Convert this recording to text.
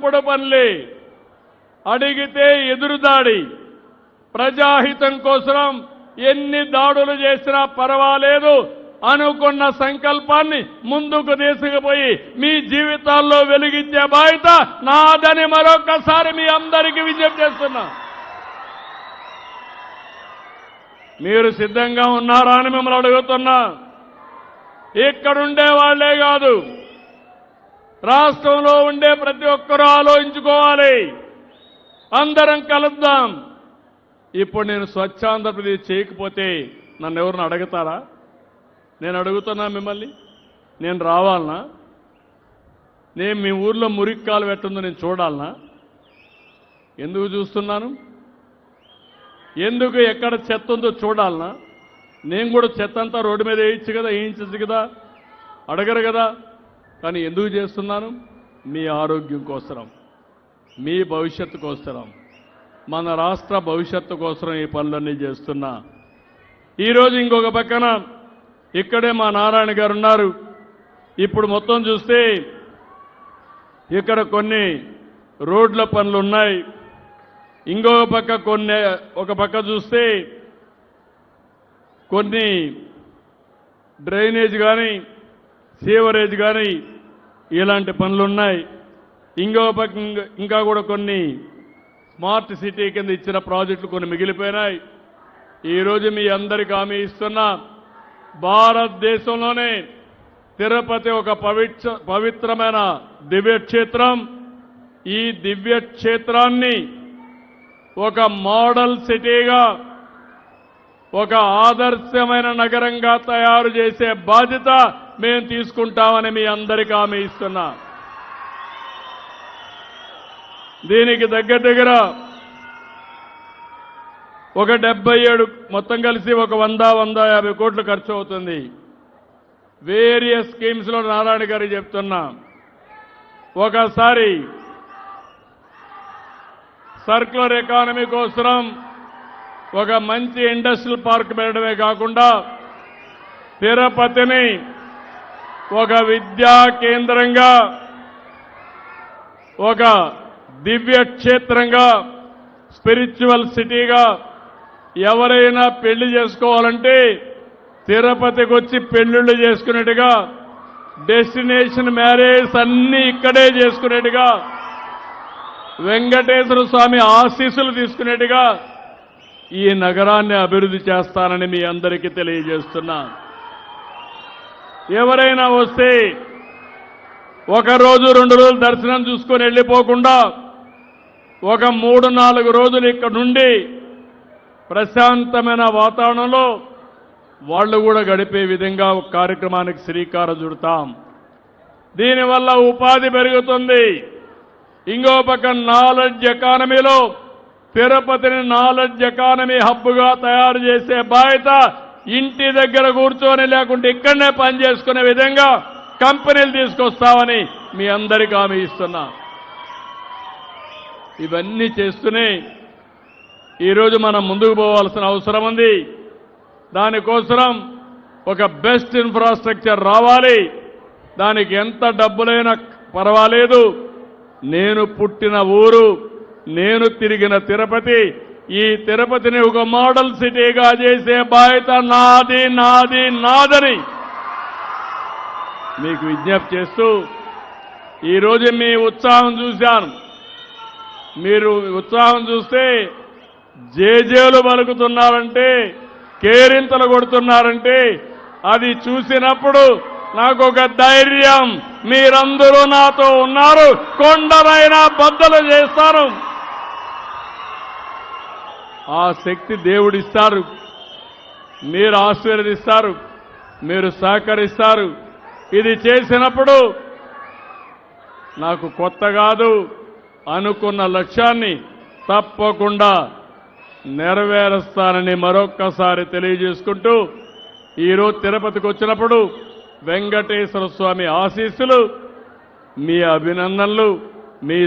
పనులే అడిగితే ఎదురుదాడి ప్రజాహితం కోసం ఎన్ని దాడులు చేసినా పర్వాలేదు అనుకున్న సంకల్పాన్ని ముందుకు తీసుకుపోయి మీ జీవితాల్లో వెలిగించే బాధ్యత నాదని మరొకసారి మీ అందరికీ విజ్ఞప్తి చేస్తున్నా. మీరు సిద్ధంగా ఉన్నారా అని మిమ్మల్ని అడుగుతున్నా. ఇక్కడుండే వాళ్లే కాదు, రాష్ట్రంలో ఉండే ప్రతి ఒక్కరూ ఆలోచించుకోవాలి. అందరం కలుద్దాం. ఇప్పుడు నేను స్వచ్ఛాంధ్రప్రదేశ్ చేయకపోతే నన్ను ఎవరిని అడుగుతారా? నేను అడుగుతున్నా మిమ్మల్ని. నేను రావాలనా? నేను మీ ఊర్లో మురిక్కాలు పెట్టిందో నేను చూడాలనా? ఎందుకు చూస్తున్నాను? ఎందుకు ఎక్కడ చెత్త ఉందో చూడాలనా? నేను కూడా చెత్త అంతా రోడ్డు మీద వేయించచ్చు కదా, అడగరు కదా. కానీ ఎందుకు చేస్తున్నాను? మీ ఆరోగ్యం కోసరం, మీ భవిష్యత్తు కోసరం, మన రాష్ట్ర భవిష్యత్తు కోసం ఈ పనులన్నీ చేస్తున్నా. ఈరోజు ఇంకొక పక్కన ఇక్కడే మా నారాయణ గారు ఉన్నారు. ఇప్పుడు మొత్తం చూస్తే ఇక్కడ కొన్ని రోడ్ల పనులు ఉన్నాయి. ఇంకొక పక్క ఒక పక్క చూస్తే కొన్ని డ్రైనేజ్ కానీ సీవరేజ్ కానీ ఇలాంటి పనులు ఉన్నాయి. ఇంకొక పక్క ఇంకా కూడా కొన్ని స్మార్ట్ సిటీ కింద ఇచ్చిన ప్రాజెక్టులు కొన్ని మిగిలిపోయినాయి. ఈరోజు మీ అందరికీ హామీ ఇస్తున్నా, భారతదేశంలోనే తిరుపతి ఒక పవిత్రమైన దివ్యక్షేత్రం. ఈ దివ్యక్షేత్రాన్ని ఒక మోడల్ సిటీగా, ఒక ఆదర్శమైన నగరంగా తయారు చేసే బాధ్యత మేము తీసుకుంటామని మీ అందరికీ హామీ ఇస్తున్నా. దీనికి దగ్గర ఒక 77 మొత్తం కలిసి ఒక 100-150 కోట్లు ఖర్చు అవుతుంది. వేరియస్ స్కీమ్స్ లో నారాయణ గారు చెప్తున్నా. ఒకసారి సర్క్యులర్ ఎకానమీ కోసం ఒక మంచి ఇండస్ట్రియల్ పార్క్ పెట్టడమే కాకుండా తిరుపతిని ఒక విద్యా కేంద్రంగా, ఒక దివ్య క్షేత్రంగా, స్పిరిచువల్ సిటీగా, ఎవరైనా పెళ్లి చేసుకోవాలంటే తిరుపతికి వచ్చి పెళ్లిళ్ళు చేసుకునేట్టుగా, డెస్టినేషన్ మ్యారేజ్ అన్ని ఇక్కడే చేసుకునేట్టుగా, వెంకటేశ్వర స్వామి ఆశీస్సులు తీసుకునేట్టుగా ఈ నగరాన్ని అభివృద్ధి చేస్తానని మీ అందరికీ తెలియజేస్తున్నా. ఎవరైనా వస్తే ఒక రోజు 2 రోజులు దర్శనం చూసుకొని వెళ్ళిపోకుండా ఒక 3-4 రోజులు ఇక్కడ నుండి ప్రశాంతమైన వాతావరణంలో వాళ్ళు కూడా గడిపే విధంగా ఒక కార్యక్రమానికి శ్రీకారం చుడతాం. దీనివల్ల ఉపాధి పెరుగుతుంది. ఇంకో పక్క నాలెడ్జ్ ఎకానమీలో తిరుపతిని నాలెడ్జ్ ఎకానమీ హబ్గా తయారు చేసే బాధ్యత ఇంటి దగ్గర కూర్చొని లేకుంటే ఇక్కడనే పనిచేసుకునే విధంగా కంపెనీలు తీసుకొస్తామని మీ అందరికీ హామీ ఇస్తున్నా. ఇవన్నీ చేస్తూనే ఈరోజు మనం ముందుకు పోవాల్సిన అవసరం ఉంది. దానికోసం ఒక బెస్ట్ ఇన్ఫ్రాస్ట్రక్చర్ రావాలి. దానికి ఎంత డబ్బులైనా పర్వాలేదు. నేను పుట్టిన ఊరు, నేను తిరిగిన తిరుపతి, ఈ తిరుపతిని ఒక మోడల్ సిటీగా చేసే బాధ్యత నాది నాది నాదని మీకు విజ్ఞప్తి చేస్తూ, ఈరోజు మీ ఉత్సాహం చూశాను. మీరు ఉత్సాహం చూస్తే జేజేలు పలుకుతున్నారంటే, కేరింతలు కొడుతున్నారంటే అది చూసినప్పుడు నాకు ఒక ధైర్యం. మీరందరూ నాతో ఉన్నారు, కొండనైనా బద్దలు చేస్తారు. ఆ శక్తి దేవుడిస్తారు. మీరు ఆశీర్వదిస్తారు, మీరు సహకరిస్తారు. ఇది చేసినప్పుడు నాకు కొత్త కాదు, అనుకున్న లక్ష్యాన్ని తప్పకుండా నెరవేరుస్తానని మరొక్కసారి తెలియజేసుకుంటూ, ఈరోజు తిరుపతికి వచ్చినప్పుడు వెంకటేశ్వర స్వామి ఆశీస్సులు, మీ అభినందనలు, మీ